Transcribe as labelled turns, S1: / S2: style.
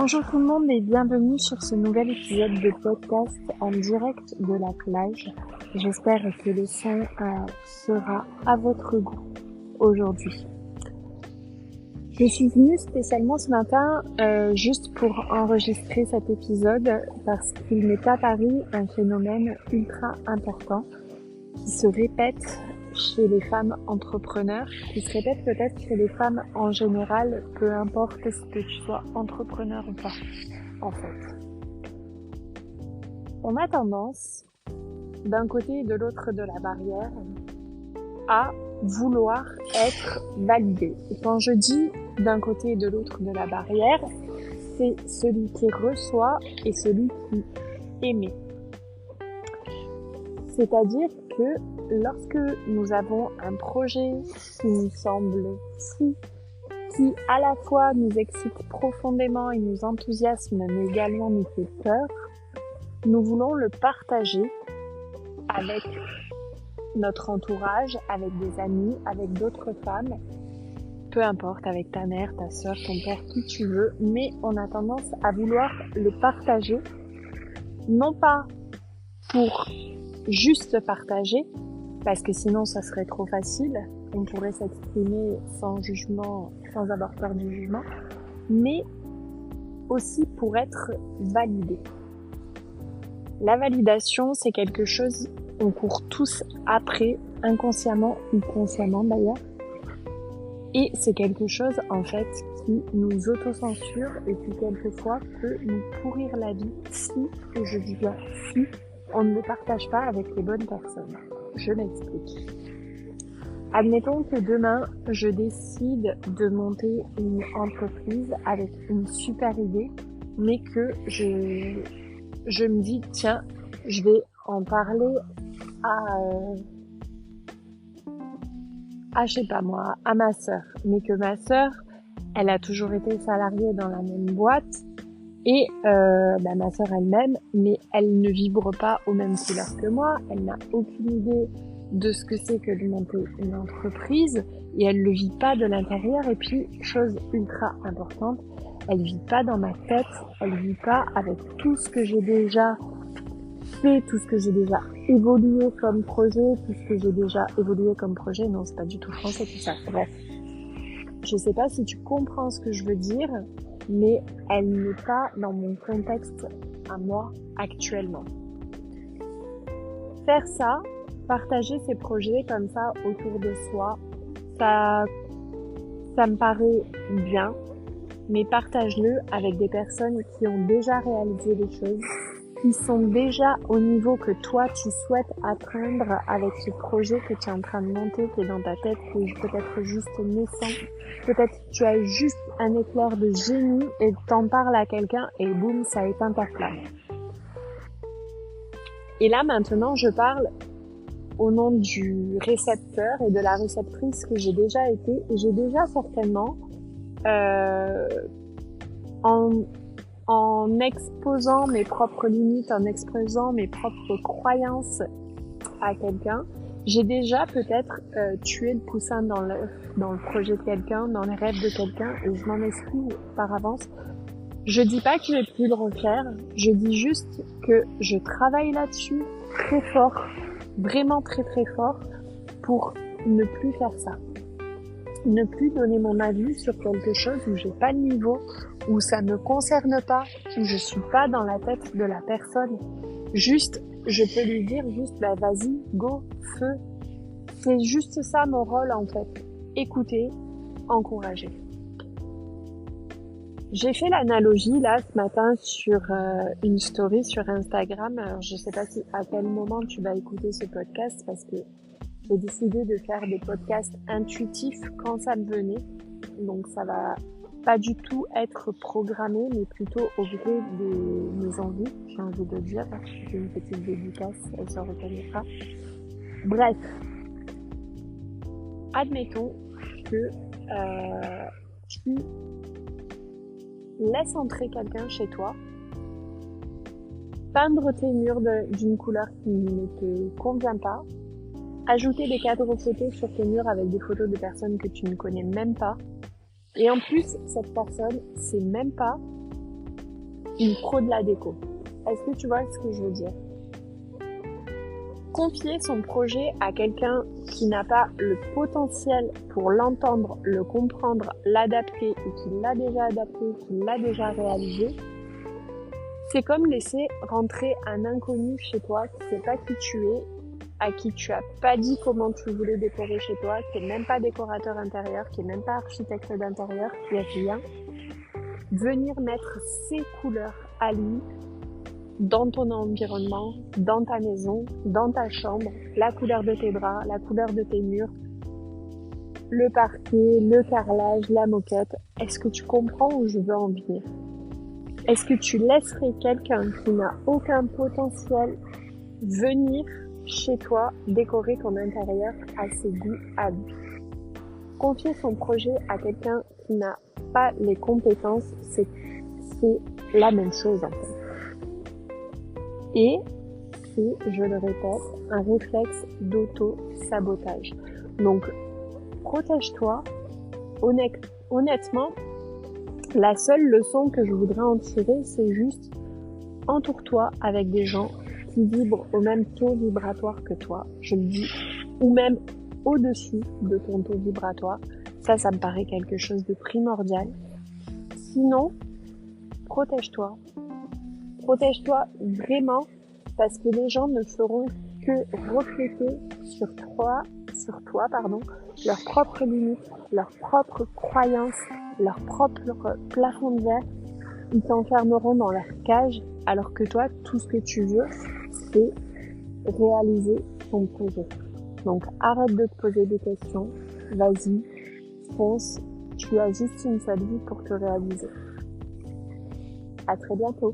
S1: Bonjour tout le monde et bienvenue sur ce nouvel épisode de podcast en direct de la plage. J'espère que le son sera à votre goût aujourd'hui. Je suis venue spécialement ce matin juste pour enregistrer cet épisode parce qu'il m'est apparu un phénomène ultra important qui se répète chez les femmes entrepreneurs, qui se répète peut-être chez les femmes en général, peu importe ce que tu sois entrepreneur ou pas, en fait. On a tendance, d'un côté et de l'autre de la barrière, à vouloir être validé. Et quand je dis d'un côté et de l'autre de la barrière, c'est celui qui reçoit et celui qui émet. C'est-à-dire que lorsque nous avons un projet qui nous semble fou, qui à la fois nous excite profondément et nous enthousiasme, mais également nous fait peur, nous voulons le partager avec notre entourage, avec des amis, avec d'autres femmes, peu importe, avec ta mère, ta sœur, ton père, qui tu veux, mais on a tendance à vouloir le partager, non pas pour juste partager, parce que sinon ça serait trop facile, on pourrait s'exprimer sans jugement, sans avoir peur du jugement, mais aussi pour être validé. La validation, c'est quelque chose qu'on court tous après, inconsciemment ou consciemment d'ailleurs, et c'est quelque chose en fait qui nous autocensure et qui quelquefois peut nous pourrir la vie si, et je dis bien si, on ne le partage pas avec les bonnes personnes. Je m'explique. Admettons que demain, je décide de monter une entreprise avec une super idée, mais que je me dis, tiens, je vais en parler je sais pas moi, à ma sœur. Mais que ma sœur, elle a toujours été salariée dans la même boîte, et ma sœur elle-même, mais elle ne vibre pas aux mêmes couleurs que moi, elle n'a aucune idée de ce que c'est que de monter une entreprise, et elle le vit pas de l'intérieur, et puis, chose ultra importante, elle vit pas dans ma tête, elle vit pas avec tout ce que j'ai déjà fait, tout ce que j'ai déjà évolué comme projet, non, c'est pas du tout français tout ça, bref. Je sais pas si tu comprends ce que je veux dire, mais elle n'est pas dans mon contexte à moi actuellement. Faire ça, partager ses projets comme ça autour de soi, ça me paraît bien, mais partage-le avec des personnes qui ont déjà réalisé des choses, qui sont déjà au niveau que toi tu souhaites atteindre avec ce projet que tu es en train de monter, qui est dans ta tête, qui est peut-être juste naissant. Peut-être que tu as juste un éclair de génie et t'en parles à quelqu'un et boum, ça éteint ta flamme. Et là maintenant, je parle au nom du récepteur et de la réceptrice que j'ai déjà été, et j'ai déjà certainement en exposant mes propres limites, en exposant mes propres croyances à quelqu'un, j'ai déjà peut-être tué le poussin dans le projet de quelqu'un, dans les rêves de quelqu'un, et je m'en excuse par avance. Je dis pas que je vais plus le refaire, je dis juste que je travaille là-dessus très fort, vraiment très très fort, pour ne plus faire ça. Ne plus donner mon avis sur quelque chose où j'ai pas le niveau, où ça me concerne pas, où je suis pas dans la tête de la personne. Juste, je peux lui dire juste, vas-y, go, feu. C'est juste ça mon rôle en fait. Écouter, encourager. J'ai fait l'analogie là ce matin sur une story sur Instagram. Alors, je sais pas à quel moment tu vas écouter ce podcast, parce que j'ai décidé de faire des podcasts intuitifs quand ça me venait. Donc ça va pas du tout être programmé, mais plutôt au gré de mes envies, j'ai envie de dire. J'ai une petite dédicace, elle se reconnaîtra. Bref. Admettons que tu laisses entrer quelqu'un chez toi, peindre tes murs d'une couleur qui ne te convient pas, ajouter des cadres photos sur tes murs avec des photos de personnes que tu ne connais même pas, et en plus cette personne sait même pas une pro de la déco. Est-ce que tu vois ce que je veux dire? Confier son projet à quelqu'un qui n'a pas le potentiel pour l'entendre, le comprendre, l'adapter et qui l'a déjà adapté, qui l'a déjà réalisé, c'est comme laisser rentrer un inconnu chez toi qui sait pas qui tu es, à qui tu as pas dit comment tu voulais décorer chez toi, qui est même pas décorateur intérieur, qui est même pas architecte d'intérieur, qui est rien. Venir mettre ses couleurs à lui dans ton environnement, dans ta maison, dans ta chambre, la couleur de tes draps, la couleur de tes murs, le parquet, le carrelage, la moquette. Est-ce que tu comprends où je veux en venir? Est-ce que tu laisserais quelqu'un qui n'a aucun potentiel venir chez toi décorer ton intérieur à ses goûts à lui? Confier son projet à quelqu'un qui n'a pas les compétences, c'est la même chose en fait. Et c'est, je le répète, un réflexe d'auto-sabotage. Donc, protège-toi. Honnêtement, la seule leçon que je voudrais en tirer, c'est juste entoure-toi avec des gens qui vibrent au même taux vibratoire que toi, je le dis, ou même au-dessus de ton taux vibratoire. Ça me paraît quelque chose de primordial. Sinon, protège-toi. Protège-toi vraiment parce que les gens ne feront que refléter sur toi, leurs propres limites, leurs propres croyances, leurs propres plafonds de verre. Ils t'enfermeront dans leur cage alors que toi, tout ce que tu veux, c'est réaliser ton projet. Donc arrête de te poser des questions, vas-y, fonce, tu as juste une seule vie pour te réaliser. À très bientôt.